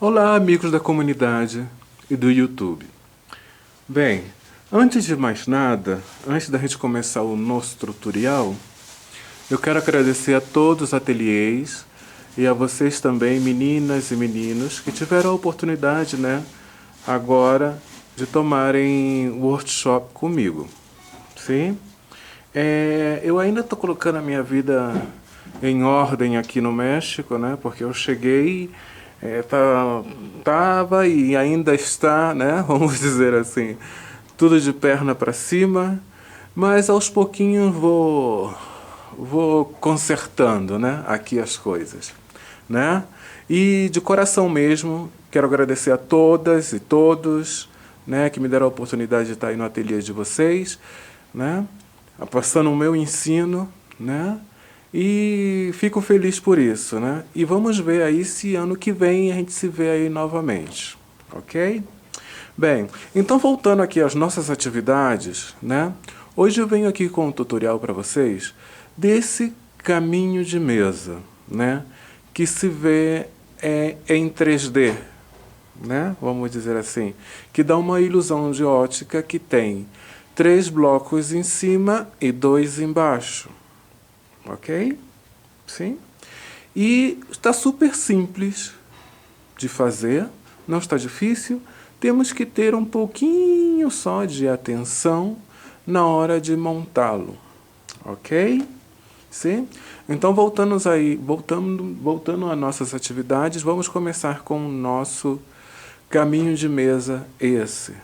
Olá, amigos da comunidade e do YouTube. Bem, antes de mais nada, antes da gente começar o nosso tutorial, eu quero agradecer a todos os ateliês e a vocês também, meninas e meninos, que tiveram a oportunidade, agora de tomarem o workshop comigo. Sim? Eu ainda estou colocando a minha vida em ordem aqui no México, porque eu cheguei, tava e ainda está, vamos dizer assim, tudo de perna para cima, mas aos pouquinhos vou consertando, aqui as coisas, E de coração mesmo, quero agradecer a todas e todos, que me deram a oportunidade de estar aí no ateliê de vocês, passando o meu ensino, E fico feliz por isso, E vamos ver aí se ano que vem a gente se vê aí novamente, ok? Bem, então voltando aqui às nossas atividades, Hoje eu venho aqui com um tutorial para vocês desse caminho de mesa, Que se vê em 3D, Vamos dizer assim, que dá uma ilusão de ótica que tem 3 blocos em cima e 2 embaixo. Ok? Sim? E está super simples de fazer, não está difícil. Temos que ter um pouquinho só de atenção na hora de montá-lo. Ok? Sim? Então voltando às nossas atividades, vamos começar com o nosso caminho de mesa esse,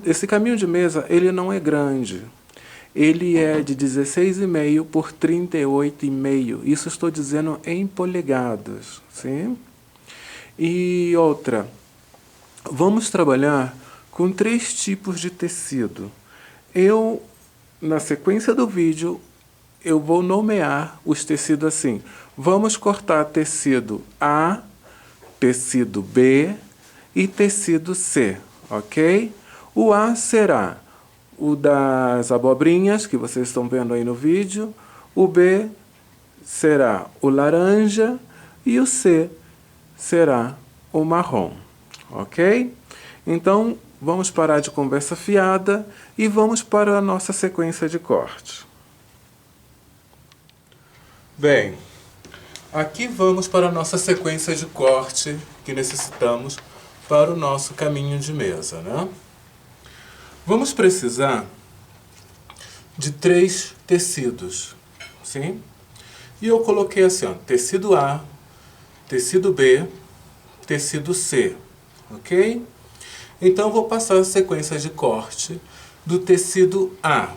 Esse caminho de mesa, ele não é grande. Ele é de 16,5 por 38,5. Isso estou dizendo em polegadas, sim? E outra, vamos trabalhar com 3 tipos de tecido. Na sequência do vídeo, eu vou nomear os tecidos assim. Vamos cortar tecido A, tecido B e tecido C, ok? O A será o das abobrinhas, que vocês estão vendo aí no vídeo. O B será o laranja e o C será o marrom, ok? Então, vamos parar de conversa fiada e vamos para a nossa sequência de corte. Bem, aqui vamos para a nossa sequência de corte que necessitamos para o nosso caminho de mesa, Vamos precisar de 3 tecidos, sim? E eu coloquei assim, tecido A, tecido B, tecido C, ok? Então eu vou passar a sequência de corte do tecido A.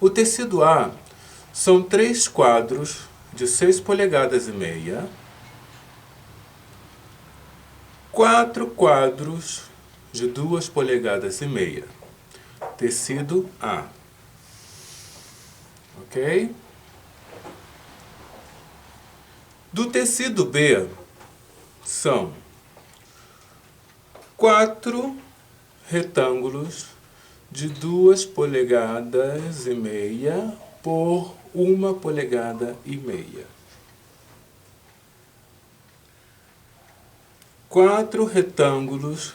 O tecido A são 3 quadros de 6 polegadas e meia, 4 quadros de 2 polegadas e meia. Tecido A. Ok? Do tecido B são 4 retângulos de 2 polegadas e meia por 1 polegada e meia. 4 retângulos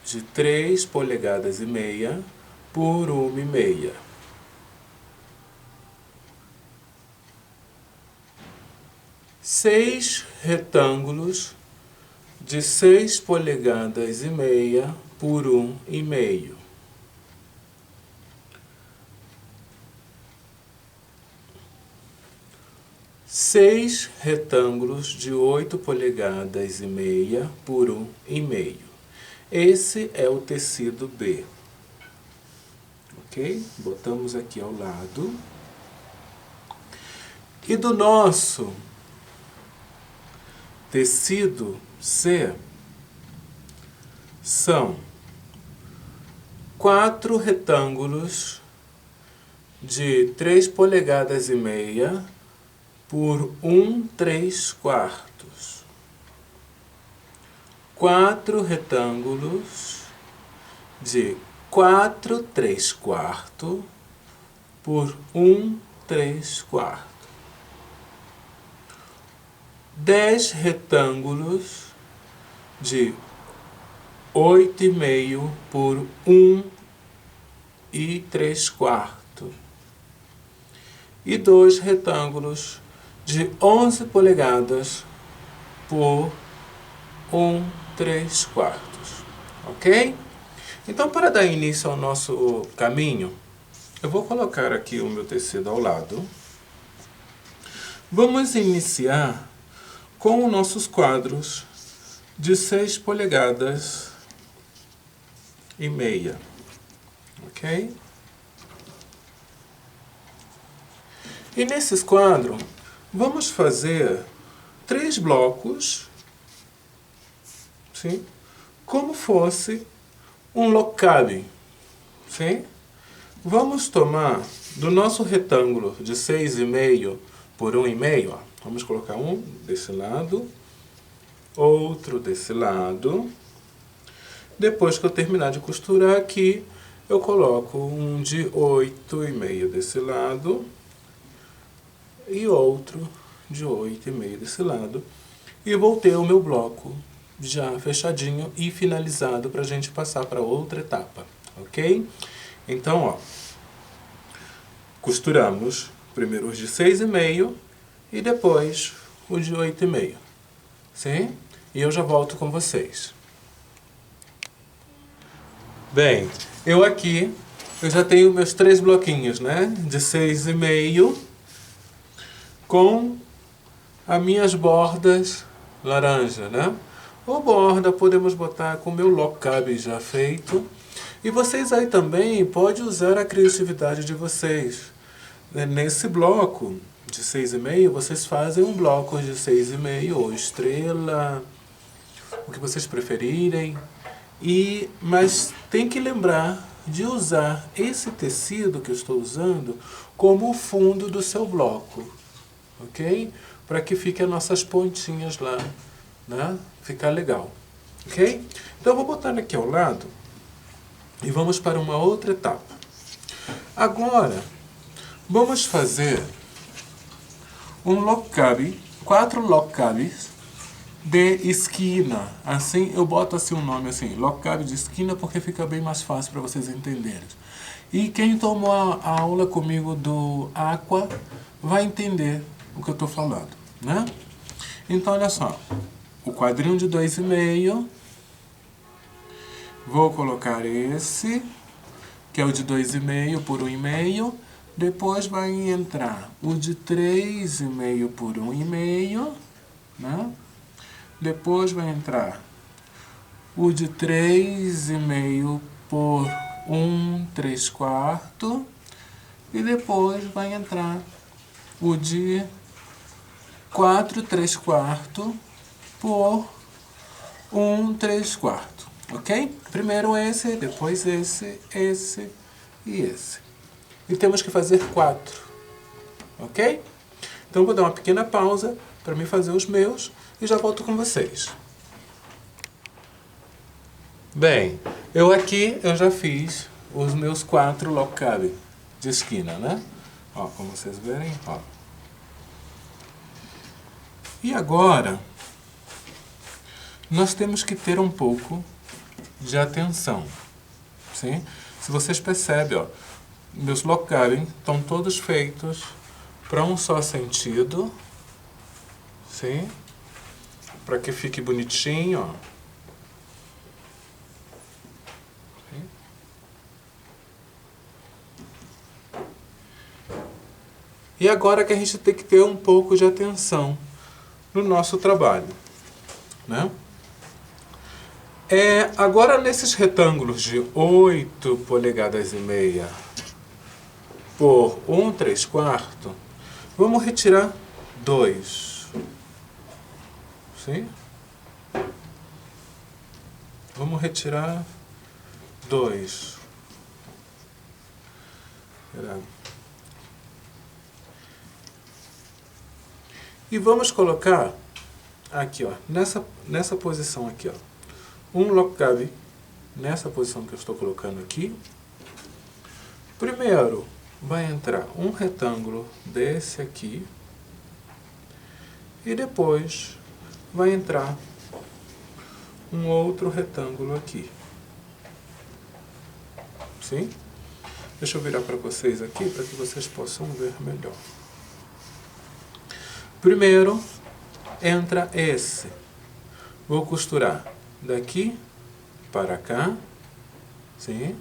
de 3 polegadas e meia por 1,5. 6 retângulos de 6 polegadas e meia por 1,5. 6 retângulos de 8 polegadas e meia por 1,5. Esse é o tecido B. Ok? Botamos aqui ao lado. E do nosso tecido C são 4 retângulos de 3 polegadas e meia por 1/3. 4 retângulos de 4/3 por 1/3. 10 retângulos de 8,5 por 1,3/4 e 2 retângulos de 11 polegadas por 1,3/4, ok? Então, para dar início ao nosso caminho, eu vou colocar aqui o meu tecido ao lado. Vamos iniciar com os nossos quadros de 6 polegadas e meia, ok? E nesses quadros, vamos fazer 3 blocos, sim? Como fosse um log cabin, sim? Vamos tomar do nosso retângulo de 6,5 por 1,5, ó. Vamos colocar um desse lado, outro desse lado. Depois que eu terminar de costurar aqui, eu coloco um de 8,5 desse lado e outro de 8,5 desse lado. E vou ter o meu bloco já fechadinho e finalizado para a gente passar para outra etapa, ok? Então, ó, costuramos primeiro os de 6,5 e depois os de 8,5, sim? E eu já volto com vocês. Bem, eu já tenho meus 3 bloquinhos, né? De 6,5 com as minhas bordas laranja, né? Ou borda podemos botar com o meu log cabin já feito. E vocês aí também podem usar a criatividade de vocês. Nesse bloco de 6,5, vocês fazem um bloco de 6,5 ou estrela, o que vocês preferirem. Mas tem que lembrar de usar esse tecido que eu estou usando como o fundo do seu bloco, ok? Para que fiquem as nossas pontinhas lá, né? Ficar legal, ok? Então eu vou botar aqui ao lado e vamos para uma outra etapa. Agora, vamos fazer um log cabin, 4 log cabins de esquina. Assim, eu boto assim um nome assim, log cabin de esquina, porque fica bem mais fácil para vocês entenderem. E quem tomou a aula comigo do Aqua vai entender o que eu estou falando, né? Então, olha só, o quadrinho de 2,5, vou colocar esse, que é o de 2,5 por 1,5, depois vai entrar o de 3,5 por 1,5, né? Depois vai entrar o de 3,5 por 1,3/4 e depois vai entrar o de 4,3/4 por 1,3/4, ok? Primeiro esse, depois esse e esse. E temos que fazer 4, ok? Então vou dar uma pequena pausa para me fazer os meus e já volto com vocês. Bem, eu já fiz os meus 4 log cabin de esquina, né? Ó, como vocês verem, ó. E agora, nós temos que ter um pouco de atenção, sim? Se vocês percebem, ó, meus log cabin estão todos feitos para um só sentido, sim? Para que fique bonitinho, ó. E agora que a gente tem que ter um pouco de atenção no nosso trabalho, né? Agora nesses retângulos de 8 polegadas e meia por 1,3/4, vamos retirar 2. Sim? Vamos retirar 2. E vamos colocar aqui, ó, nessa posição aqui, ó, um log cabin nessa posição que eu estou colocando aqui. Primeiro vai entrar um retângulo desse aqui e depois vai entrar um outro retângulo aqui. Sim? Deixa eu virar para vocês aqui, para que vocês possam ver melhor. Primeiro, entra esse. Vou costurar daqui para cá. Sim?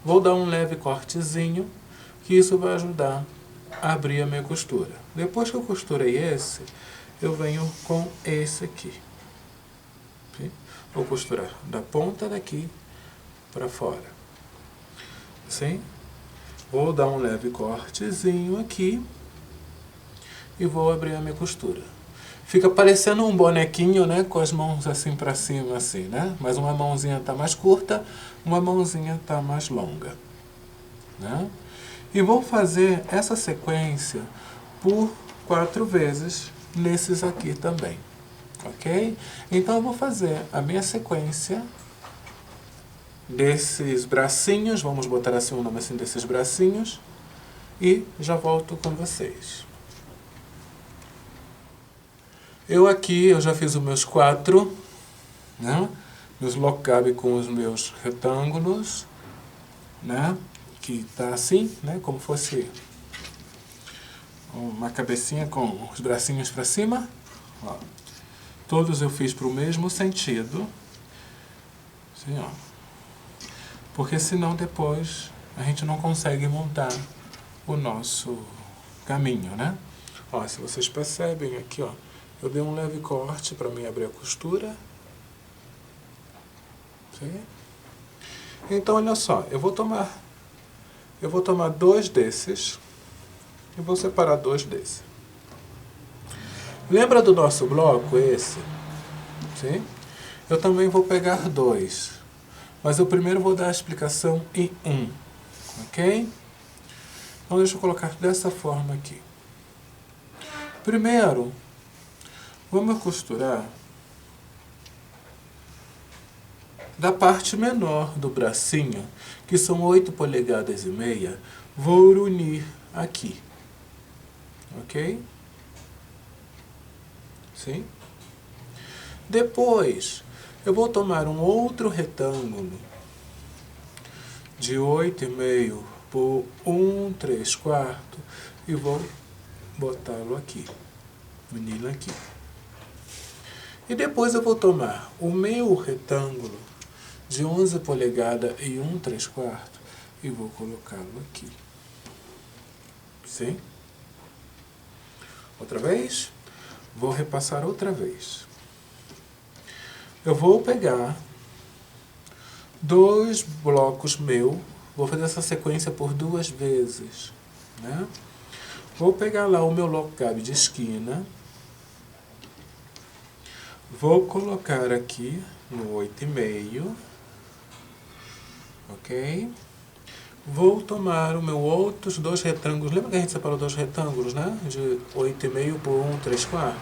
Vou dar um leve cortezinho, que isso vai ajudar a abrir a minha costura. Depois que eu costurei esse, eu venho com esse aqui. Sim? Vou costurar da ponta daqui para fora. Sim? Vou dar um leve cortezinho aqui e vou abrir a minha costura. Fica parecendo um bonequinho, né? Com as mãos assim para cima, assim, né? Mas uma mãozinha tá mais curta, uma mãozinha tá mais longa, né? E vou fazer essa sequência por 4 vezes nesses aqui também, ok? Então eu vou fazer a minha sequência desses bracinhos, vamos botar assim o nome assim desses bracinhos, e já volto com vocês. Eu já fiz os meus 4, né? Meus lock gab com os meus retângulos, né? Que tá assim, né? Como fosse uma cabecinha com os bracinhos para cima. Ó. Todos eu fiz para o mesmo sentido. Assim, ó. Porque senão depois a gente não consegue montar o nosso caminho, né? Ó, se vocês percebem aqui, ó, eu dei um leve corte para mim abrir a costura. Sim? Então, olha só, eu vou tomar 2 desses e vou separar 2 desses. Lembra do nosso bloco, esse? Sim? Eu também vou pegar 2. Mas eu primeiro vou dar a explicação em 1. Ok? Então deixa eu colocar dessa forma aqui. Primeiro, vamos costurar da parte menor do bracinho, que são 8 polegadas e meia, vou unir aqui. Ok? Sim? Depois, eu vou tomar um outro retângulo de 8,5 por 1/3 e vou botá-lo aqui, unir aqui. E depois eu vou tomar o meu retângulo de 11 polegadas e 1/3 e vou colocá-lo aqui. Sim? Outra vez? Vou repassar outra vez. Eu vou pegar 2 blocos meu, vou fazer essa sequência por 2 vezes, né? Vou pegar lá o meu lock gab de esquina, vou colocar aqui no 8,5, ok? Vou tomar o meu outros 2 retângulos, lembra que a gente separou 2 retângulos, né? De 8,5 por 1/3.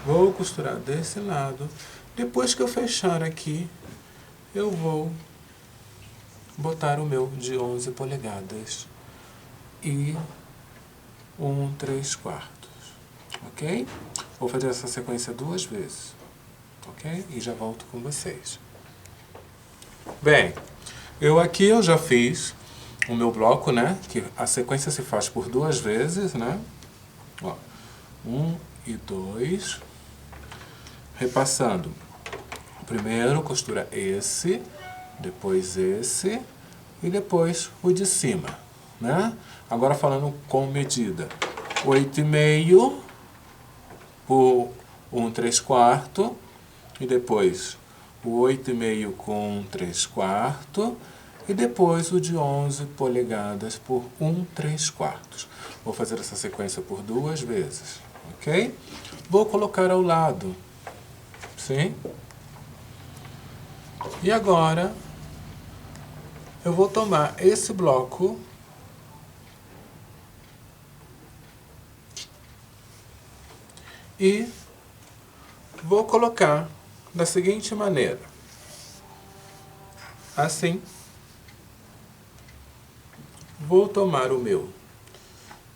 Vou costurar desse lado. Depois que eu fechar aqui, eu vou botar o meu de 11 polegadas e 1/3, ok? Vou fazer essa sequência 2 vezes, ok? E já volto com vocês. Bem, eu já fiz o meu bloco, né? Que a sequência se faz por 2 vezes, né? Ó, 1 e 2. Repassando. Primeiro costura esse, depois esse e depois o de cima, né? Agora falando com medida. 8,5 por 1/3 e depois o 8,5 com 1/3 e depois o de 11 polegadas por 1/3. Vou fazer essa sequência por 2 vezes, ok? Vou colocar ao lado, sim? E agora eu vou tomar esse bloco e vou colocar da seguinte maneira. Assim. Vou tomar o meu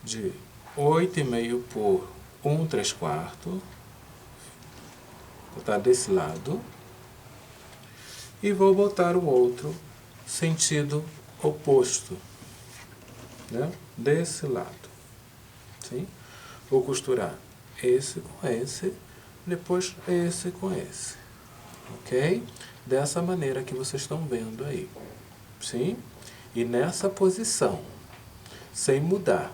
de 8,5 por 1/3, botar desse lado. e vou botar o outro sentido oposto, né? Desse lado. Sim? Vou costurar esse com esse, depois esse com esse. Ok? Dessa maneira que vocês estão vendo aí. Sim? E nessa posição, sem mudar.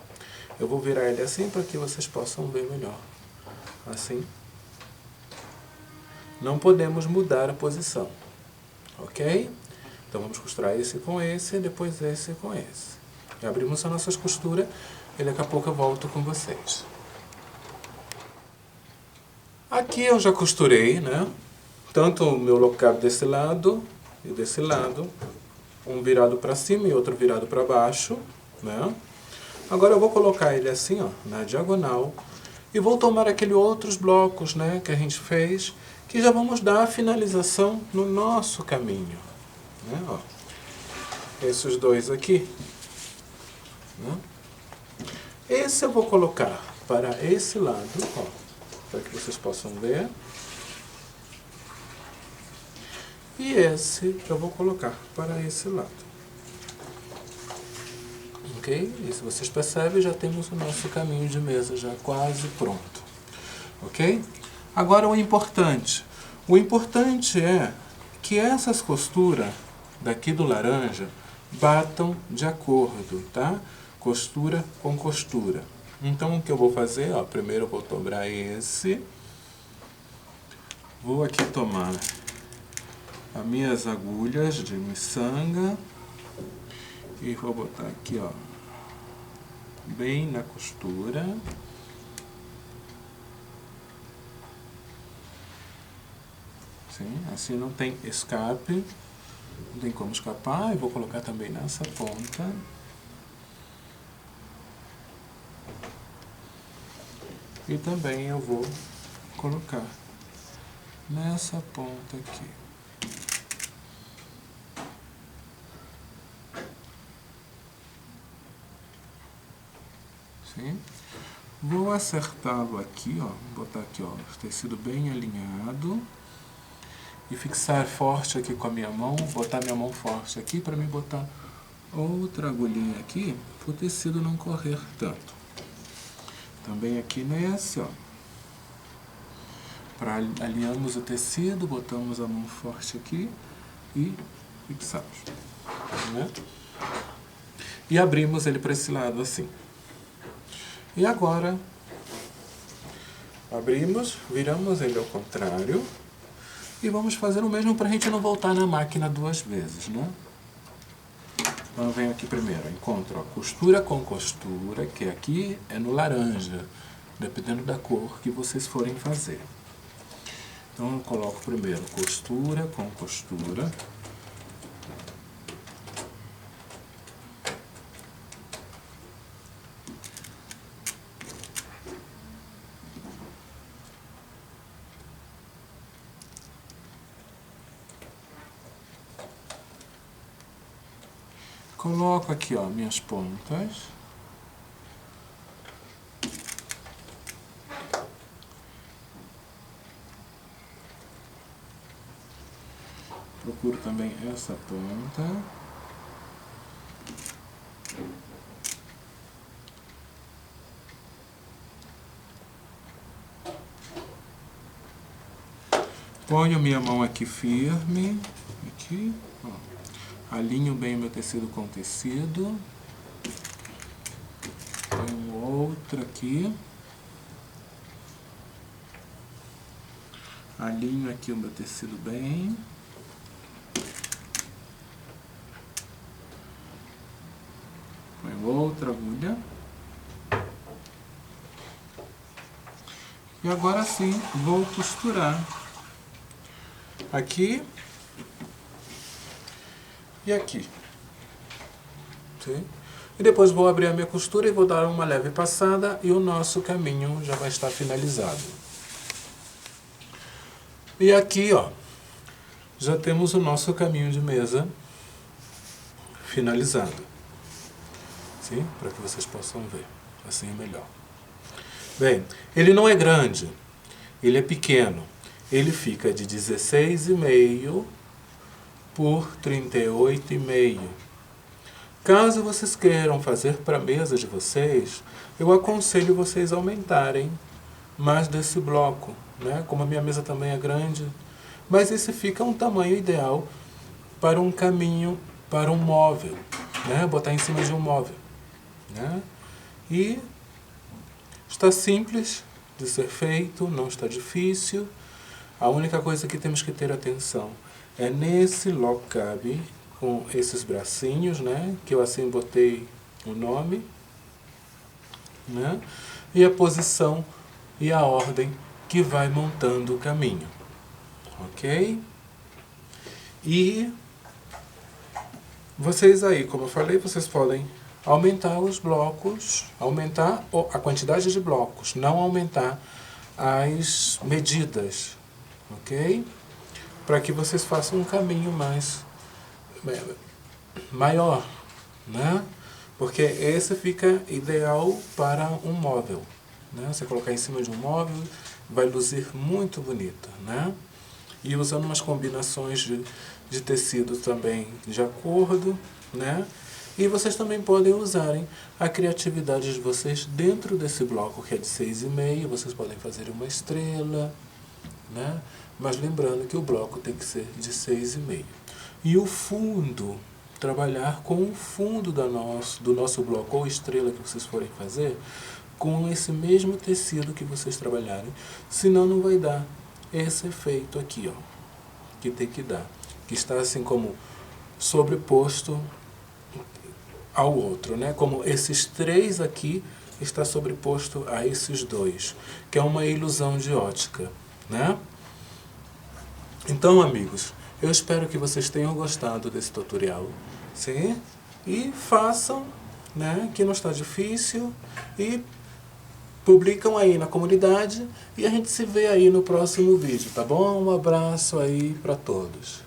Eu vou virar ele assim para que vocês possam ver melhor. Assim. Não podemos mudar a posição. Ok? Então vamos costurar esse com esse, depois esse com esse. E abrimos as nossas costuras e daqui a pouco eu volto com vocês. Aqui eu já costurei, né? Tanto o meu local desse lado e desse lado. Um virado para cima e outro virado para baixo, né? Agora eu vou colocar ele assim, ó, na diagonal. E vou tomar aqueles outros blocos, né, que a gente fez, que já vamos dar a finalização no nosso caminho. Né? Ó. Esses dois aqui. Né? Esse eu vou colocar para esse lado, ó, para que vocês possam ver. E esse eu vou colocar para esse lado. Ok? E se vocês percebem, já temos o nosso caminho de mesa já quase pronto. Ok? Agora o importante. O importante é que essas costuras daqui do laranja batam de acordo, tá? Costura com costura. Então o que eu vou fazer, ó, primeiro eu vou dobrar esse. Vou aqui tomar as minhas agulhas de miçanga e vou botar aqui, ó, bem na costura. Sim, assim não tem escape, não tem como escapar. Eu vou colocar também nessa ponta. E também eu vou colocar nessa ponta aqui. Sim? Vou acertá-lo aqui, ó, botar aqui, ó, o tecido bem alinhado e fixar forte aqui com a minha mão, botar minha mão forte aqui para me botar outra agulhinha aqui, para o tecido não correr tanto. Também aqui nesse, ó, para alinharmos o tecido, botamos a mão forte aqui e fixamos, né? E abrimos ele para esse lado assim. E agora, abrimos, viramos ele ao contrário e vamos fazer o mesmo para a gente não voltar na máquina duas vezes, né? Então, venho aqui primeiro, encontro, ó, costura com costura, que aqui é no laranja, dependendo da cor que vocês forem fazer. Então, eu coloco primeiro costura com costura. Coloco aqui, ó, minhas pontas. Procuro também essa ponta. Ponho minha mão aqui firme, aqui, ó. Alinho bem o meu tecido com o tecido. Ponho outra aqui. Alinho aqui o meu tecido bem. Ponho outra agulha. E agora sim, vou costurar. Aqui e aqui. Sim? E depois vou abrir a minha costura e vou dar uma leve passada e o nosso caminho já vai estar finalizado. E aqui, ó, já temos o nosso caminho de mesa finalizado. Sim? Para que vocês possam ver. Assim é melhor. Bem, ele não é grande, ele é pequeno. Ele fica de 16,5 por 38,5. Caso vocês queiram fazer para a mesa de vocês, eu aconselho vocês a aumentarem mais desse bloco, né? Como a minha mesa também é grande, mas esse fica um tamanho ideal para um caminho, para um móvel, né? Botar em cima de um móvel, né? E está simples de ser feito, não está difícil. A única coisa que temos que ter atenção é nesse lock cab, com esses bracinhos, né? Que eu assim botei o nome, né? E a posição e a ordem que vai montando o caminho, ok? E vocês aí, como eu falei, vocês podem aumentar os blocos, aumentar a quantidade de blocos, não aumentar as medidas, ok? Para que vocês façam um caminho maior, né? Porque esse fica ideal para um móvel, né? Você colocar em cima de um móvel vai luzir muito bonito, né? E usando umas combinações de tecido também de acordo, né? E vocês também podem usarem a criatividade de vocês dentro desse bloco que é de 6,5. Vocês podem fazer uma estrela, né? Mas lembrando que o bloco tem que ser de 6,5. E o fundo, trabalhar com o fundo do nosso bloco ou estrela que vocês forem fazer, com esse mesmo tecido que vocês trabalharem, senão não vai dar esse efeito aqui, ó, que tem que dar, que está assim como sobreposto ao outro, né? Como esses três aqui está sobreposto a esses dois, que é uma ilusão de ótica, né? Então, amigos, eu espero que vocês tenham gostado desse tutorial, sim? E façam, né? Que não está difícil, e publicam aí na comunidade e a gente se vê aí no próximo vídeo, tá bom? Um abraço aí para todos.